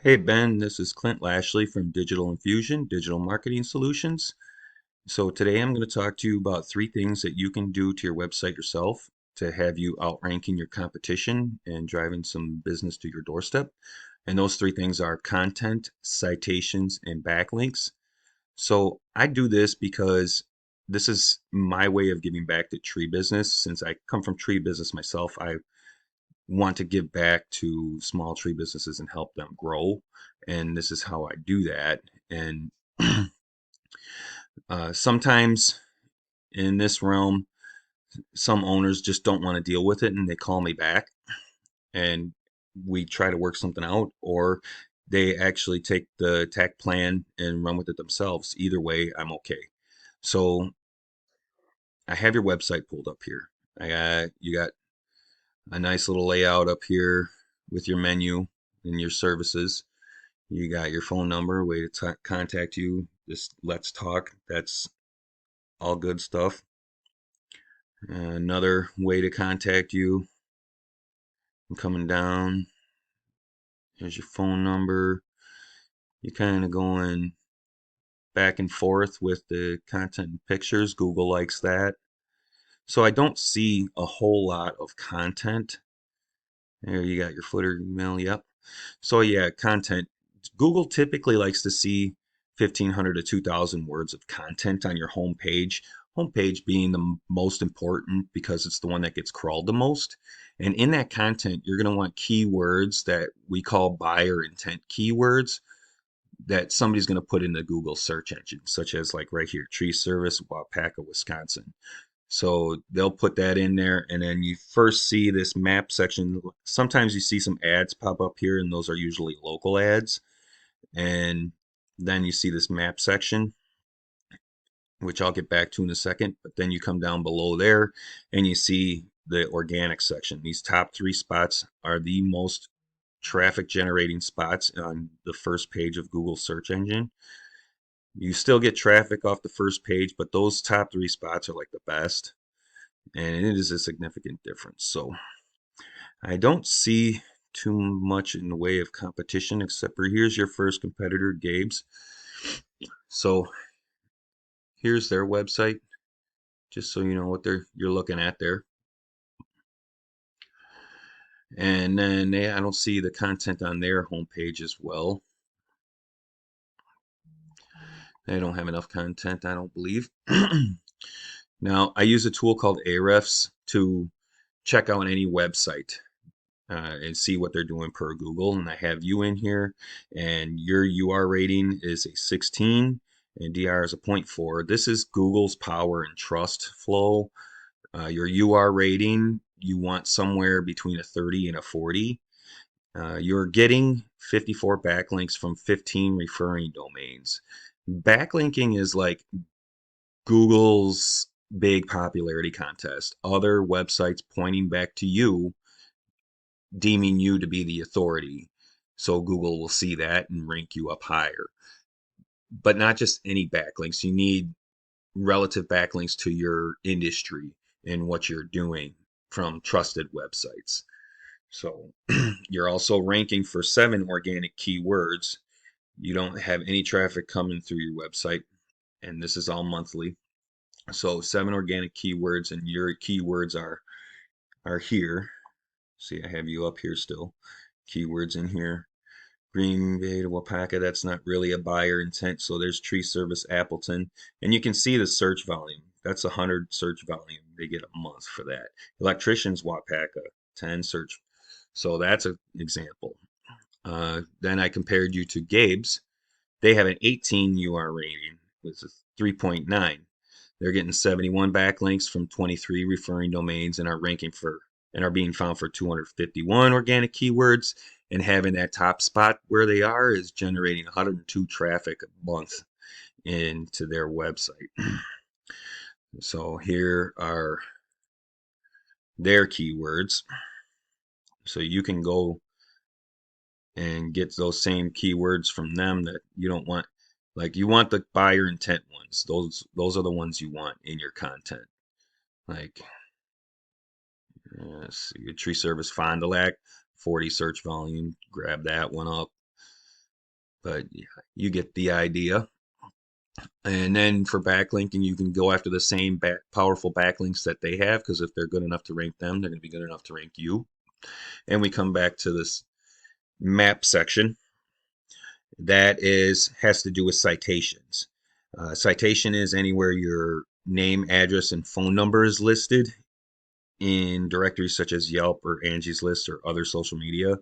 Hey Ben, this is Clint Lashley from Digital Infusion, Digital Marketing Solutions. So today I'm going to talk to you about three things that you can do to your website yourself to have you outranking your competition and driving some business to your doorstep. And those three things are content, citations, and backlinks. So I do this because this is my way of giving back to tree business. Since I come from tree business myself, I want to give back to small tree businesses and help them grow. And this is how I do that. And sometimes in this realm, some owners just don't want to deal with it and they call me back and we try to work something out, or they actually take the attack plan and run with it themselves. Either way, I'm okay. So I have your website pulled up here. You got a nice little layout up here with your menu and your services. You got your phone number, way to contact you. Just let's talk. That's all good stuff. Another way to contact you. I'm coming down. Here's your phone number. You're kind of going back and forth with the content and pictures. Google likes that. So I don't see a whole lot of content. There you got your footer email. Yep. So yeah, content. Google typically likes to see 1,500 to 2,000 words of content on your home page. Home page being the most important because it's the one that gets crawled the most. And in that content, you're going to want keywords that we call buyer intent keywords that somebody's going to put in the Google search engine, such as like right here, tree service, Waupaca, Wisconsin. So they'll put that in there, and then you first see this map section. Sometimes you see some ads pop up here, and those are usually local ads. And then you see this map section, which I'll get back to in a second. But then you come down below there, and you see the organic section. These top three spots are the most traffic generating spots on the first page of Google search engine. You still get traffic off the first page, but those top three spots are like the best, and it is a significant difference. So I don't see too much in the way of competition, except for here's your first competitor, Gabe's. So here's their website, just so you know what you're looking at there. And then I don't see the content on their homepage as well. They don't have enough content, I don't believe. Now, I use a tool called Ahrefs to check out any website and see what they're doing per Google. And I have you in here, and your UR rating is a 16 and DR is a 0.4. This is Google's power and trust flow. Your UR rating, you want somewhere between a 30 and a 40. You're getting 54 backlinks from 15 referring domains. Backlinking is like Google's big popularity contest. Other websites pointing back to you, deeming you to be the authority. So Google will see that and rank you up higher. But not just any backlinks. You need relative backlinks to your industry and what you're doing from trusted websites. So you're also ranking for 7 organic keywords. You don't have any traffic coming through your website, and this is all monthly. So 7 organic keywords, and your keywords are here. See, I have you up here still. Keywords in here. Green Bay to Waupaca, that's not really a buyer intent. So there's tree service Appleton. And you can see the search volume. That's 100 search volume. They get a month for that. Electricians Waupaca, 10 search. So that's an example. Then I compared you to Gabe's. They have an 18 UR rating with a 3.9. They're getting 71 backlinks from 23 referring domains and are ranking for and are being found for 251 organic keywords, and having that top spot where they are is generating 102 traffic a month into their website. So here are their keywords. So you can go and get those same keywords from them that you don't want. Like, you want the buyer intent ones. Those are the ones you want in your content. Like, let's see, tree service Fond du Lac, 40 search volume. Grab that one up. but yeah, you get the idea. And then for backlinking, you can go after the same powerful backlinks that they have, because if they're good enough to rank them, they're going to be good enough to rank you. And we come back to this map section. That has to do with citations. Citation is anywhere your name, address, and phone number is listed in directories such as Yelp or Angie's List or other social media.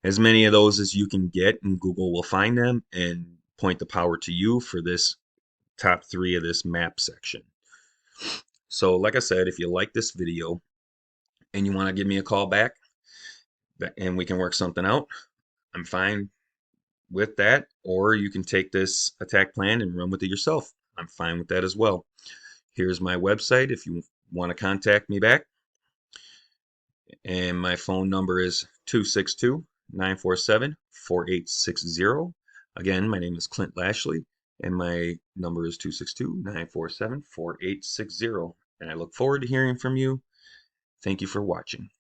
As many of those as you can get, and Google will find them and point the power to you for this top 3 of this map section. So like I said, if you like this video and you want to give me a call back and we can work something out, I'm fine with that. Or you can take this attack plan and run with it yourself. I'm fine with that as well. Here's my website if you want to contact me back. And my phone number is 262-947-4860. Again, my name is Clint Lashley, and my number is 262-947-4860. And I look forward to hearing from you. Thank you for watching.